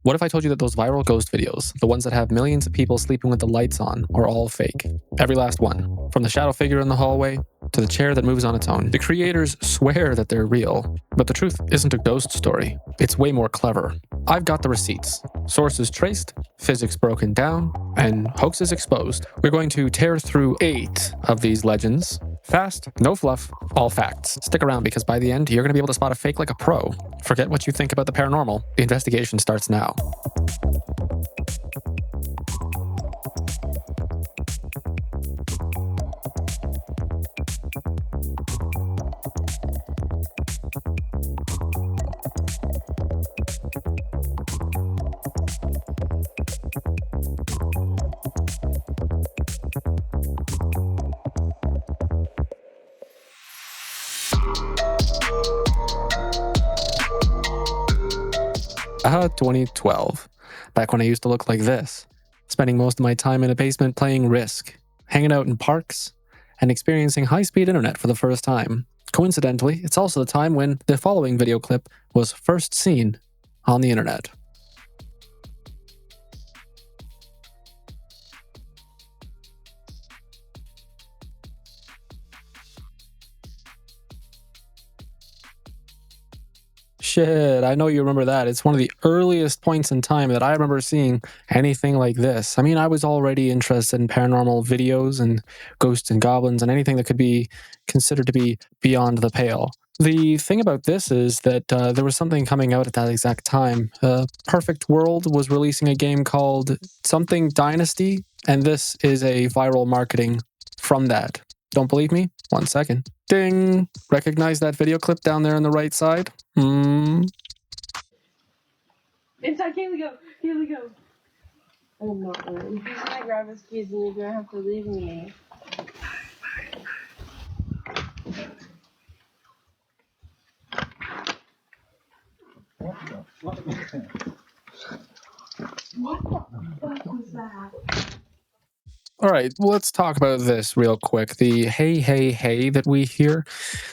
What if I told you that those viral ghost videos, the ones that have millions of people sleeping with the lights on, are all fake? Every last one. From the shadow figure in the hallway to the chair that moves on its own. The creators swear that they're real, but the truth isn't a ghost story. It's way more clever. I've got the receipts, sources traced, physics broken down, and hoaxes exposed. We're going to tear through 8 of these legends. Fast, no fluff, all facts. Stick around because by the end, you're going to be able to spot a fake like a pro. Forget what you think about the paranormal. The investigation starts now. Ah, 2012. Back when I used to look like this. Spending most of my time in a basement playing Risk, hanging out in parks, and experiencing high-speed internet for the first time. Coincidentally, it's also the time when the following video clip was first seen on the internet. Shit, I know you remember that. It's one of the earliest points in time that I remember seeing anything like this. I mean, I was already interested in paranormal videos and ghosts and goblins and anything that could be considered to be beyond the pale. The thing about this is that there was something coming out at that exact time. Perfect World was releasing a game called something Dynasty, and this is a viral marketing from that. Don't believe me? 1 second. Ding! Recognize that video clip down there on the right side? Inside, Kaylee, go! Kaylee, go! I'm not going. He's gonna grab his keys and you're gonna have to leave me. What the fuck was that? All right, well, let's talk about this real quick. The hey, hey, hey that we hear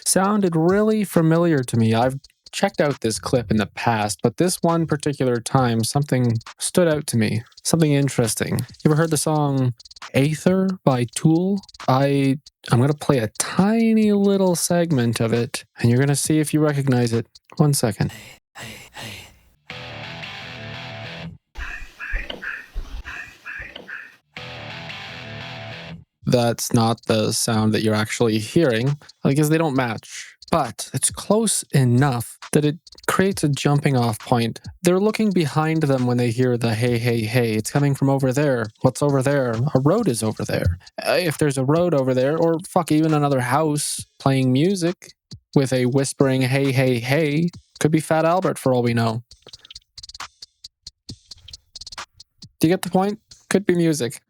sounded really familiar to me. I've checked out this clip in the past, but this one particular time, something stood out to me. Something interesting. You ever heard the song Aether by Tool? I'm going to play a tiny little segment of it, and you're going to see if you recognize it. 1 second. That's not the sound that you're actually hearing, because they don't match. But it's close enough that it creates a jumping off point. They're looking behind them when they hear the hey, hey, hey. It's coming from over there. What's over there? A road is over there. If there's a road over there, or fuck, even another house playing music with a whispering hey, hey, hey, could be Fat Albert for all we know. Do you get the point? Could be music.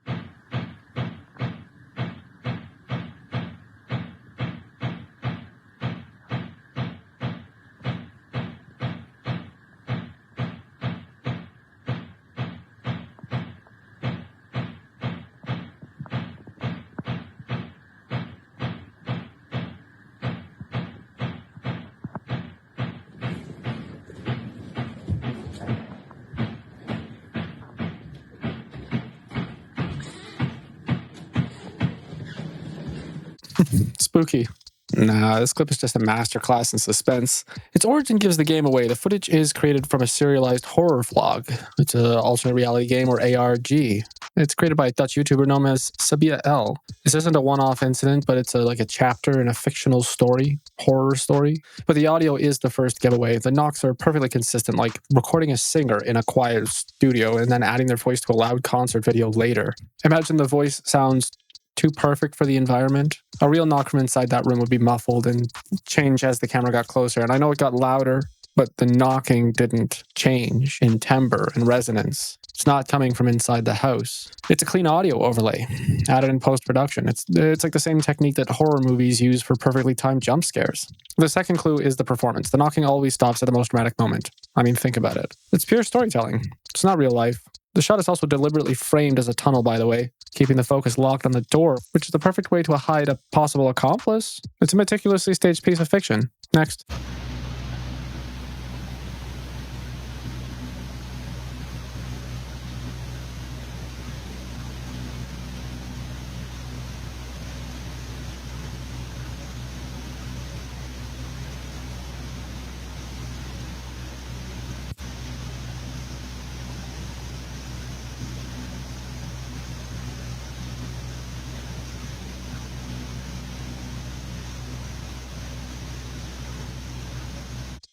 Spooky. Nah, this clip is just a masterclass in suspense. Its origin gives the game away. The footage is created from a serialized horror vlog. It's an alternate reality game, or ARG. It's created by a Dutch YouTuber known as Sabia L. This isn't a one-off incident, but it's like a chapter in a fictional story, horror story. But the audio is the first giveaway. The knocks are perfectly consistent, like recording a singer in a quiet studio and then adding their voice to a loud concert video later. Imagine the voice sounds too perfect for the environment. A real knock from inside that room would be muffled and change as the camera got closer. And I know it got louder, but the knocking didn't change in timbre and resonance. It's not coming from inside the house. It's a clean audio overlay, added in post-production. It's like the same technique that horror movies use for perfectly timed jump scares. The second clue is the performance. The knocking always stops at the most dramatic moment. I mean, think about it. It's pure storytelling. It's not real life. The shot is also deliberately framed as a tunnel, by the way, keeping the focus locked on the door, which is the perfect way to hide a possible accomplice. It's a meticulously staged piece of fiction. Next.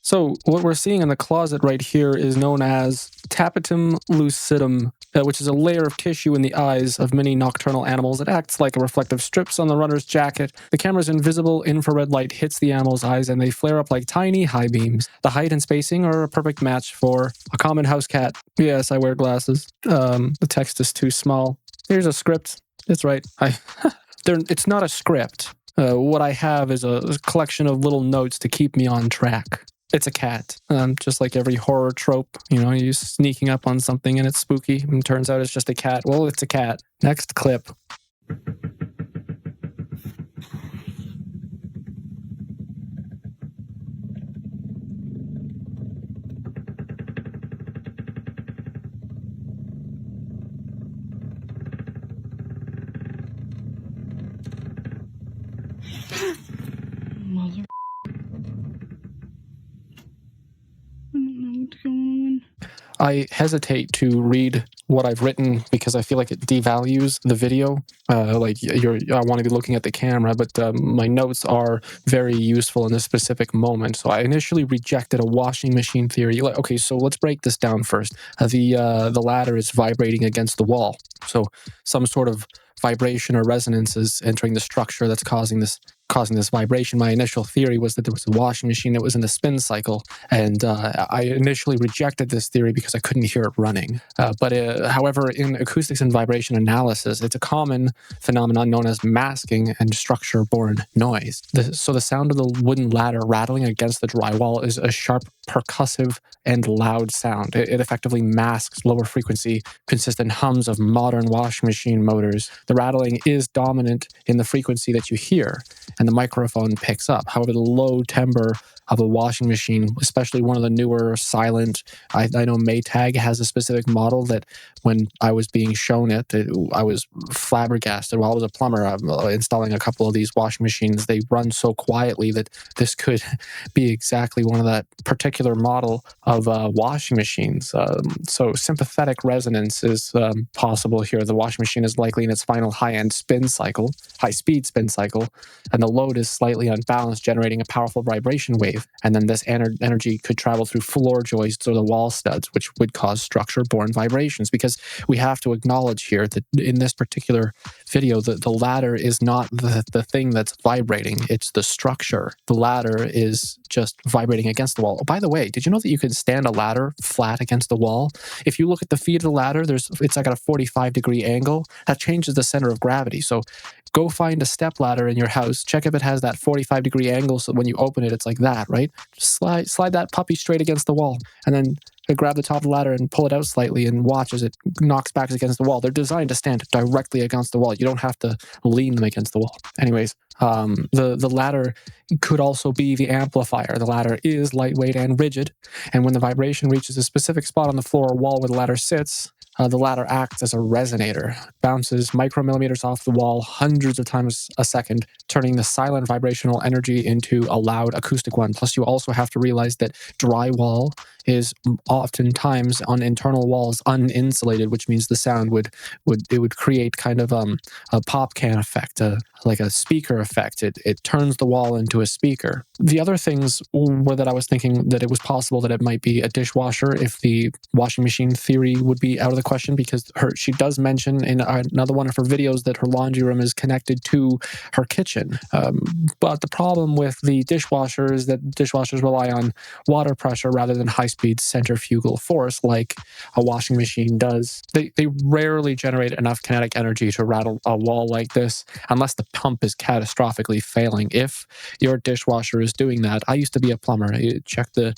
So what we're seeing in the closet right here is known as Tapetum lucidum, which is a layer of tissue in the eyes of many nocturnal animals. It acts like a reflective strips on the runner's jacket. The camera's invisible infrared light hits the animal's eyes and they flare up like tiny high beams. The height and spacing are a perfect match for a common house cat. Yes, I wear glasses. The text is too small. Here's a script. It's right. It's not a script. What I have is a collection of little notes to keep me on track. It's a cat. Just like every horror trope, you're sneaking up on something and it's spooky, and turns out it's just a cat. Well, it's a cat. Next clip. Mother. I don't know what's going on. I hesitate to read what I've written because I feel like it devalues the video. I want to be looking at the camera, but my notes are very useful in this specific moment. So I initially rejected a washing machine theory. Okay, so let's break this down first. The ladder is vibrating against the wall. So some sort of vibration or resonance is entering the structure that's causing this vibration. My initial theory was that there was a washing machine that was in the spin cycle, and I initially rejected this theory because I couldn't hear it running. However, in acoustics and vibration analysis, it's a common phenomenon known as masking and structure-borne noise. So the sound of the wooden ladder rattling against the drywall is a sharp, percussive, and loud sound. It effectively masks lower frequency, consistent hums of modern washing machine motors. The rattling is dominant in the frequency that you hear, and the microphone picks up. However, the low timbre of a washing machine, especially one of the newer silent, I know Maytag has a specific model that when I was being shown I was flabbergasted. While I was a plumber, installing a couple of these washing machines, they run so quietly that this could be exactly one of that particular model of washing machines. So sympathetic resonance is possible here. The washing machine is likely in its final high-speed spin cycle, and the load is slightly unbalanced, generating a powerful vibration wave. And then this energy could travel through floor joists or the wall studs, which would cause structure-borne vibrations. Because we have to acknowledge here that in this particular video, the ladder is not the thing that's vibrating. It's the structure. The ladder is just vibrating against the wall. Oh, by the way, did you know that you can stand a ladder flat against the wall? If you look at the feet of the ladder, it's like at a 45-degree angle. That changes the center of gravity. So go find a step ladder in your house. Check if it has that 45-degree angle, so when you open it, it's like that, right? Just slide that puppy straight against the wall, and then grab the top of the ladder and pull it out slightly and watch as it knocks back against the wall. They're designed to stand directly against the wall. You don't have to lean them against the wall. Anyways, the ladder could also be the amplifier. The ladder is lightweight and rigid, and when the vibration reaches a specific spot on the floor or wall where the ladder sits, the ladder acts as a resonator, bounces micromillimeters off the wall hundreds of times a second, turning the silent vibrational energy into a loud acoustic one. Plus, you also have to realize that drywall is oftentimes on internal walls uninsulated, which means the sound would create kind of a pop can effect, like a speaker effect. It turns the wall into a speaker. The other things were that I was thinking that it was possible that it might be a dishwasher if the washing machine theory would be out of the question, because she does mention in another one of her videos that her laundry room is connected to her kitchen. But the problem with the dishwasher is that dishwashers rely on water pressure rather than high-speed centrifugal force like a washing machine does. They rarely generate enough kinetic energy to rattle a wall like this unless the pump is catastrophically failing. If your dishwasher is doing that, I used to be a plumber. You check the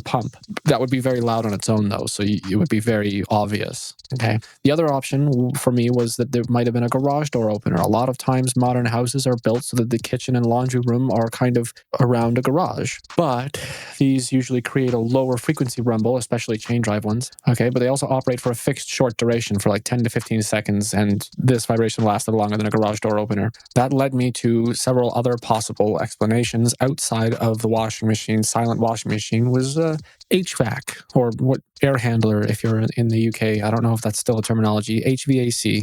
pump. That would be very loud on its own, though, so it would be very obvious. Okay. The other option for me was that there might have been a garage door opener. A lot of times modern houses are built so that the kitchen and laundry room are kind of around a garage, but these usually create a lower frequency rumble, especially chain drive ones. Okay, but they also operate for a fixed short duration for like 10 to 15 seconds, and this vibration lasted longer than a garage door opener. That led me to several other possible explanations outside of the washing machine, silent washing machine, was HVAC, or what, air handler if you're in the UK. I don't know if that's still a terminology. HVAC.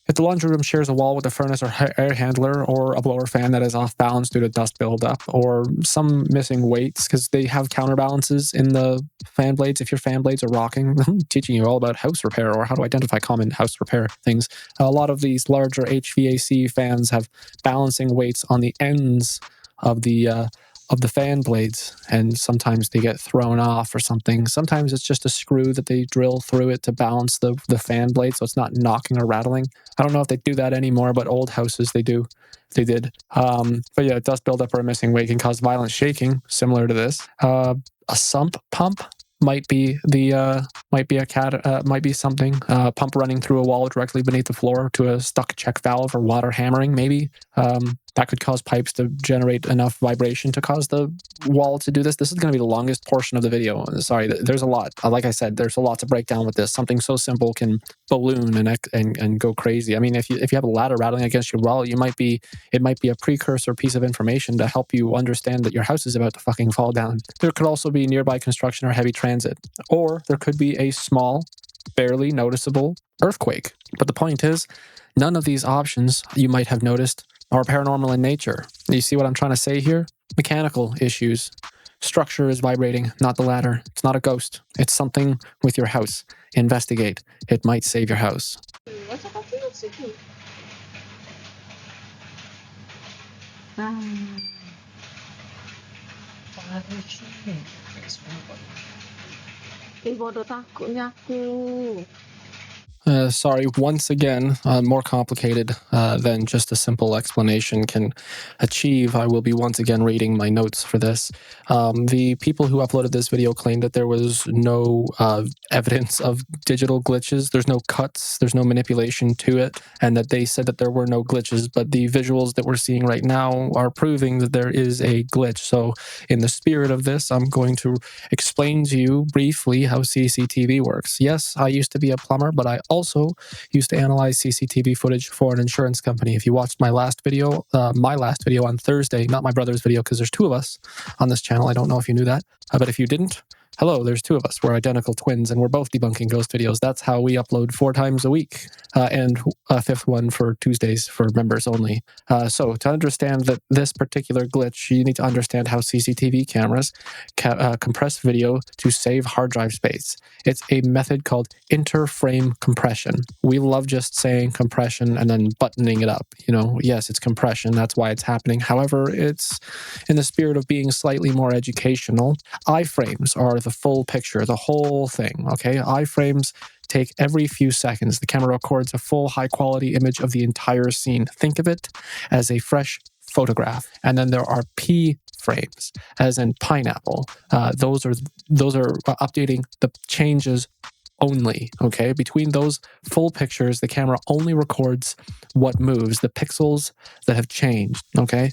If the laundry room shares a wall with a furnace or air handler, or a blower fan that is off balance due to dust buildup, or some missing weights because they have counterbalances in the fan blades. If your fan blades are rocking, I'm teaching you all about house repair or how to identify common house repair things. A lot of these larger HVAC fans have balancing weights on the ends of the fan blades, and sometimes they get thrown off or something. Sometimes it's just a screw that they drill through it to balance the fan blade so it's not knocking or rattling. I don't know if they do that anymore, but old houses they did. But yeah, dust buildup or a missing weight can cause violent shaking, similar to this. A sump pump might be something. Pump running through a wall directly beneath the floor to a stuck check valve, or water hammering maybe. That could cause pipes to generate enough vibration to cause the wall to do this. This is going to be the longest portion of the video. Sorry, there's a lot. Like I said, there's a lot to break down with this. Something so simple can balloon and go crazy. I mean, if you have a ladder rattling against your wall, it might be a precursor piece of information to help you understand that your house is about to fucking fall down. There could also be nearby construction or heavy transit, or there could be a small, barely noticeable earthquake. But the point is, none of these options, you might have noticed, are paranormal in nature. You see what I'm trying to say here? Mechanical issues. Structure is vibrating, not the ladder. It's not a ghost. It's something with your house. Investigate. It might save your house. Bodoh takutnya aku. Sorry, once again, more complicated than just a simple explanation can achieve. I will be once again reading my notes for this. The people who uploaded this video claimed that there was no evidence of digital glitches. There's no cuts, there's no manipulation to it, and that they said that there were no glitches, but the visuals that we're seeing right now are proving that there is a glitch. So in the spirit of this, I'm going to explain to you briefly how CCTV works. Yes, I used to be a plumber, but I also used to analyze CCTV footage for an insurance company. If you watched my last video on Thursday, not my brother's video, because there's two of us on this channel. I don't know if you knew that, but if you didn't, hello, there's two of us. We're identical twins, and we're both debunking ghost videos. That's how we upload 4 times a week, and a 5th one for Tuesdays for members only. So to understand that this particular glitch, you need to understand how CCTV cameras compress video to save hard drive space. It's a method called interframe compression. We love just saying compression and then buttoning it up. You know, yes, it's compression. That's why it's happening. However, it's in the spirit of being slightly more educational. Iframes are the full picture, the whole thing, okay? Iframes take every few seconds. The camera records a full high-quality image of the entire scene. Think of it as a fresh photograph. And then there are P frames, as in pineapple. Those are updating the changes only, okay? Between those full pictures, the camera only records what moves, the pixels that have changed, okay?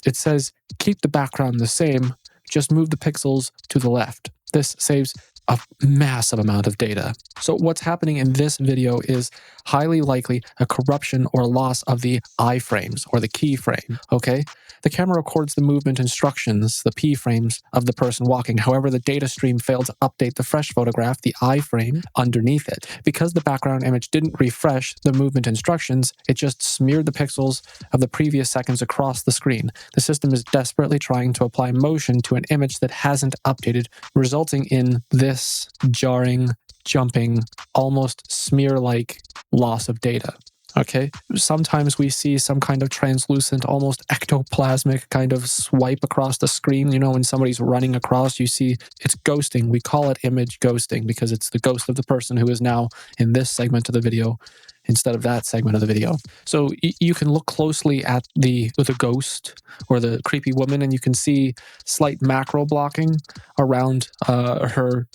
It says, keep the background the same, just move the pixels to the left. This saves a massive amount of data. So what's happening in this video is highly likely a corruption or loss of the iframes, or the keyframe, okay? The camera records the movement instructions, the P frames, of the person walking. However, the data stream failed to update the fresh photograph, the iframe, underneath it. Because the background image didn't refresh the movement instructions, it just smeared the pixels of the previous seconds across the screen. The system is desperately trying to apply motion to an image that hasn't updated, resulting in this jarring, jumping, almost smear-like loss of data. Okay, sometimes we see some kind of translucent, almost ectoplasmic kind of swipe across the screen. You know, when somebody's running across, you see it's ghosting. We call it image ghosting because it's the ghost of the person who is now in this segment of the video instead of that segment of the video. So you can look closely at the ghost or the creepy woman, and you can see slight macro blocking around her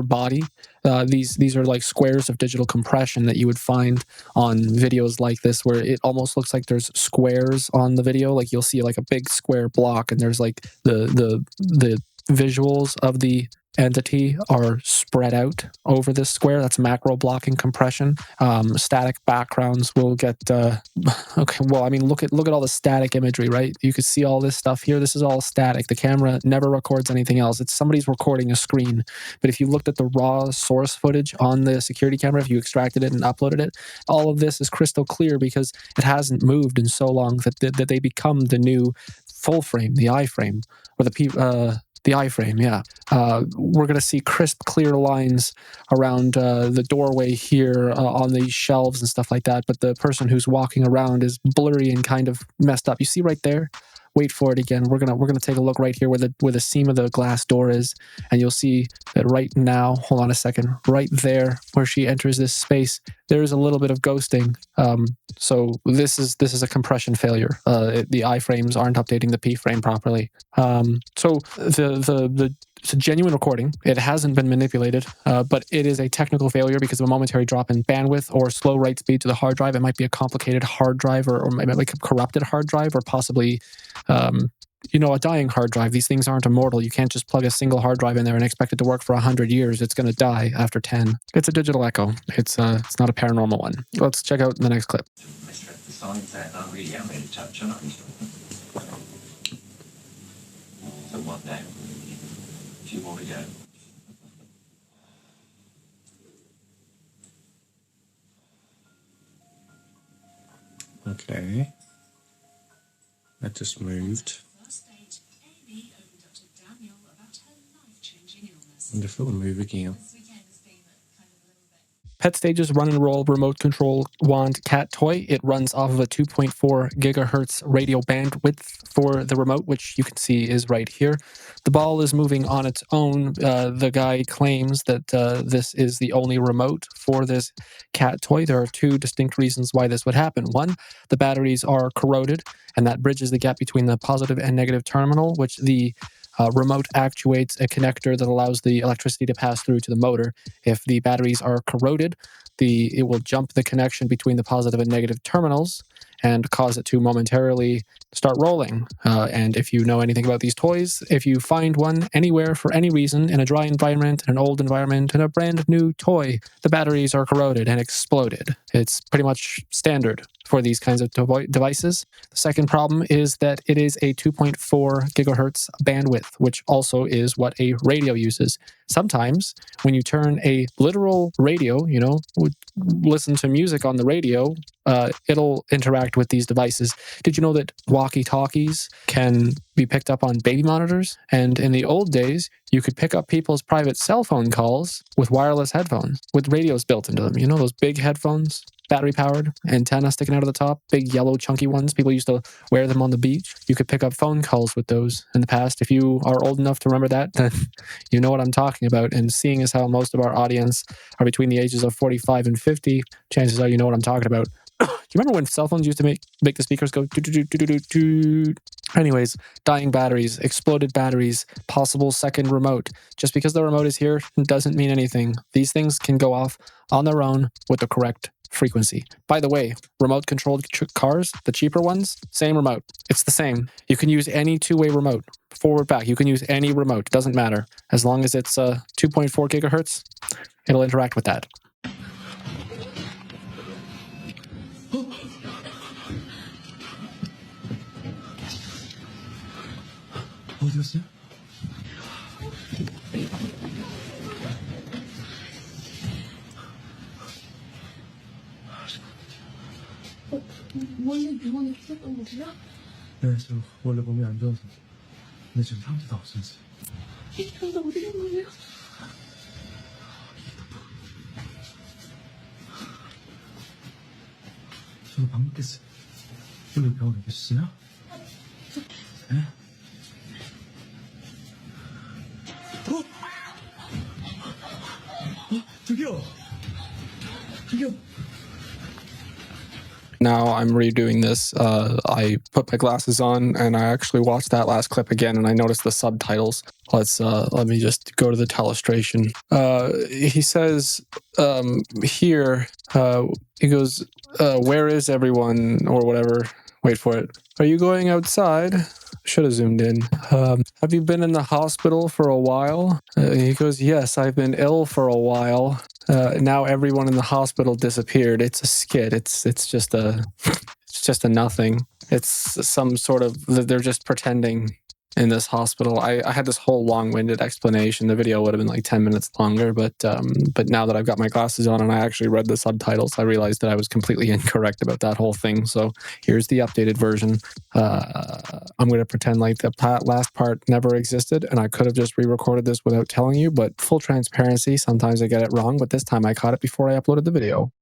body. These are like squares of digital compression that you would find on videos like this, where it almost looks like there's squares on the video. Like you'll see like a big square block, and there's like the visuals of the entity are spread out over this square. That's macro blocking compression. Static backgrounds will get okay. Well, I mean, look at all the static imagery, right? You can see all this stuff here. This is all static. The camera never records anything else. It's somebody's recording a screen. But if you looked at the raw source footage on the security camera, if you extracted it and uploaded it, all of this is crystal clear because it hasn't moved in so long that they become the new full frame, the iframe, or the iframe. Yeah, we're going to see crisp, clear lines around the doorway here on these shelves and stuff like that. But the person who's walking around is blurry and kind of messed up. You see right there? Wait for it again. We're gonna take a look right here where the seam of the glass door is, and you'll see that right now. Hold on a second. Right there, where she enters this space, there is a little bit of ghosting. So this is a compression failure. The iframes aren't updating the P frame properly. So it's a genuine recording. It hasn't been manipulated, but it is a technical failure because of a momentary drop in bandwidth or slow write speed to the hard drive. It might be a complicated hard drive or maybe like a corrupted hard drive or possibly, a dying hard drive. These things aren't immortal. You can't just plug a single hard drive in there and expect it to work for 100 years. It's going to die after 10. It's a digital echo. It's not a paranormal one. Let's check out the next clip. The signs that I really am going to touch on. So what now? Do you want to go? Okay. That just moved. And if it will move again. Pet Stage's run and roll remote control wand cat toy. It runs off of a 2.4 gigahertz radio bandwidth for the remote, which you can see is right here. The ball is moving on its own. The guy claims that this is the only remote for this cat toy. There are two distinct reasons why this would happen. One, the batteries are corroded, and that bridges the gap between the positive and negative terminal, which the remote actuates a connector that allows the electricity to pass through to the motor. If the batteries are corroded, it will jump the connection between the positive and negative terminals and cause it to momentarily start rolling. And if you know anything about these toys, if you find one anywhere for any reason, in a dry environment, in an old environment, in a brand new toy, the batteries are corroded and exploded. It's pretty much standard for these kinds of devices. The second problem is that it is a 2.4 gigahertz bandwidth, which also is what a radio uses. Sometimes when you turn a literal radio, listen to music on the radio, it'll interact with these devices. Did you know that walkie-talkies can be picked up on baby monitors? And in the old days, you could pick up people's private cell phone calls with wireless headphones, with radios built into them. You know those big headphones? Battery-powered, antenna sticking out of the top, big yellow chunky ones. People used to wear them on the beach. You could pick up phone calls with those in the past. If you are old enough to remember that, then you know what I'm talking about. And seeing as how most of our audience are between the ages of 45 and 50, chances are you know what I'm talking about. Do you remember when cell phones used to make the speakers go do? Anyways, dying batteries, exploded batteries, possible second remote. Just because the remote is here doesn't mean anything. These things can go off on their own with the correct frequency. By the way, remote controlled cars, the cheaper ones, same remote. It's the same. You can use any two-way remote, forward, back. You can use any remote. It doesn't matter. As long as it's 2.4 gigahertz, it'll interact with that. 어디였어요? 원래 병원에 계셨던 거세요? 네, 저 원래 몸이 안 좋아서. 근데 지금 상태 다 없어졌어요. 그래서 어디 간 거예요? 저도 방금 깼어요. 원래 병원에 계셨어요? 네? 저기요! 저기요! Now I'm redoing this. I put my glasses on and I actually watched that last clip again and I noticed the subtitles. Let me just go to the telestration. He says here, he goes, where is everyone or whatever? Wait for it. Are you going outside? Should have zoomed in. Have you been in the hospital for a while? He goes, yes, I've been ill for a while. Now everyone in the hospital disappeared. It's a skit. It's just a nothing. It's some sort of, they're just pretending in this hospital. I had this whole long-winded explanation. The video would have been like 10 minutes longer, but now that I've got my glasses on and I actually read the subtitles, I realized that I was completely incorrect about that whole thing. So here's the updated version. I'm going to pretend like the last part never existed, and I could have just re-recorded this without telling you, but full transparency, sometimes I get it wrong, but this time I caught it before I uploaded the video.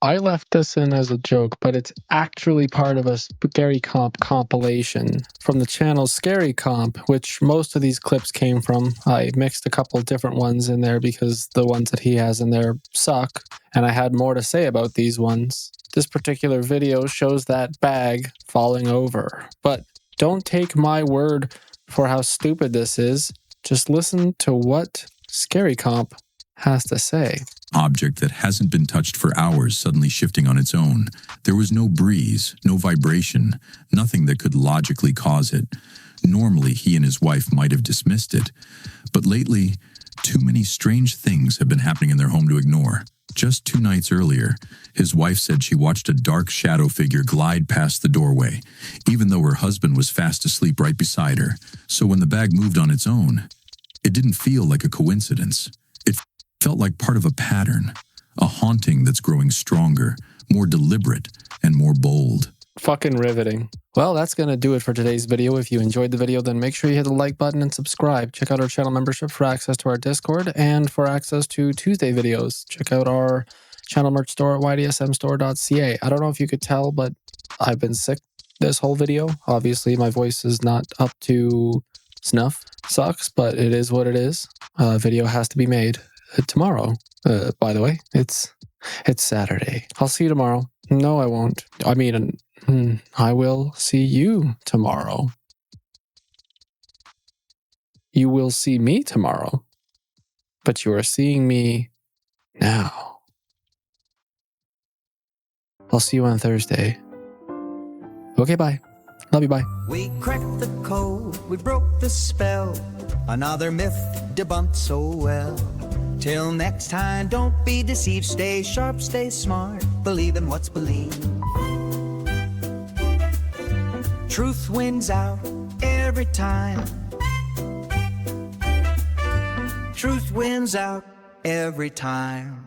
I left this in as a joke, but it's actually part of a Scary Comp compilation from the channel Scary Comp, which most of these clips came from. I mixed a couple different ones in there because the ones that he has in there suck, and I had more to say about these ones. This particular video shows that bag falling over, but don't take my word for how stupid this is. Just listen to what Scary Comp has to say. Object that hasn't been touched for hours suddenly shifting on its own. There was no breeze, no vibration, nothing that could logically cause it. Normally, he and his wife might have dismissed it. But lately, too many strange things have been happening in their home to ignore. Just 2 nights earlier, his wife said she watched a dark shadow figure glide past the doorway, even though her husband was fast asleep right beside her. So when the bag moved on its own, it didn't feel like a coincidence. It felt like part of a pattern, a haunting that's growing stronger, more deliberate, and more bold. Fucking riveting. Well, that's going to do it for today's video. If you enjoyed the video, then make sure you hit the like button and subscribe. Check out our channel membership for access to our Discord and for access to Tuesday videos. Check out our channel merch store at ydsmstore.ca. I don't know if you could tell, but I've been sick this whole video. Obviously, my voice is not up to snuff. Sucks, but it is what it is. Video has to be made. Tomorrow, by the way, it's Saturday. I'll see you tomorrow. No, I won't. I mean, I will see you tomorrow. You will see me tomorrow, but you are seeing me now. I'll see you on Thursday. Okay, bye. Love you, bye. We cracked the code, we broke the spell. Another myth debunked so well. Till next time, don't be deceived. Stay sharp, stay smart. Believe in what's believed. Truth wins out every time. Truth wins out every time.